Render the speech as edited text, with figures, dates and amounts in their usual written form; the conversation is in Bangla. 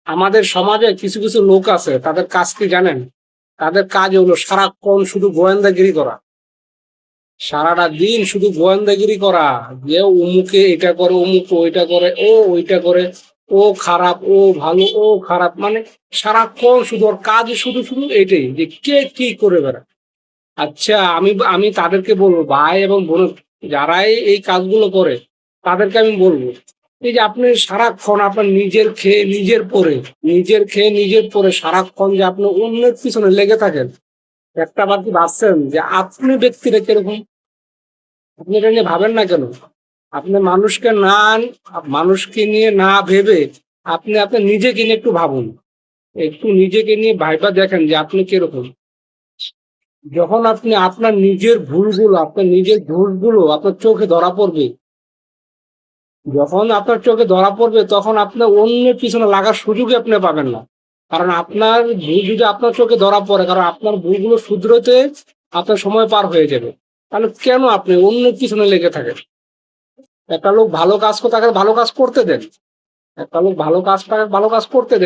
আমাদের সমাজে কিছু কিছু লোক আছে, তাদের কাজ কি জানেন? তাদের কাজ হলো সারাক্ষণ শুধু গোয়েন্দাগিরি করা। সারাটা দিন শুধু গোয়েন্দাগিরি করা, যে অমুকে এটা করে, অমুক ওইটা করে, ও ওইটা করে, ও খারাপ, ও ভালো, ও খারাপ, মানে সারাক্ষণ শুধু ওর কাজ শুধু শুধু এইটাই, যে কে কি করে বেড়ায়। আচ্ছা, আমি আমি তাদেরকে বলবো, ভাই এবং বোন যারাই এই কাজগুলো করে, তাদেরকে আমি বলবো, এই যে আপনি সারাক্ষণ আপনার নিজের খেয়ে নিজের পরে, নিজের খেয়ে নিজের পরে সারাক্ষণ যে আপনি অন্যের পিছনে লেগে থাকেন, একটা বার কি ভাবছেন যে আপনি ব্যক্তিটা কিরকম? আপনি এটা নিয়ে ভাবেন না কেন? আপনি মানুষকে নিয়ে না ভেবে আপনি আপনার নিজেকে নিয়ে একটু ভাবুন। একটু নিজেকে নিয়ে ভাইবা দেখেন যে আপনি কিরকম। যখন আপনি আপনার নিজের ভুলগুলো, আপনার নিজের দোষগুলো আপনার চোখে ধরা পড়বে, যখন আপনার চোখে ধরা পড়বে, তখন আপনার অন্যের পিছনে লাগার সুযোগই আপনি পাবেন না। কারণ আপনার ভুল যদি আপনার চোখে ধরা পড়ে, কারণ আপনার ভুলগুলো শুধরোতে আপনার সময় পার হয়ে যাবে, তাহলে কেন আপনি অন্যের পিছনে লেগে থাকেন? একটা লোক ভালো কাজ করে, তাকে ভালো কাজ করতে দেন। একটা লোক ভালো কাজ, তাকে ভালো কাজ করতে দেন।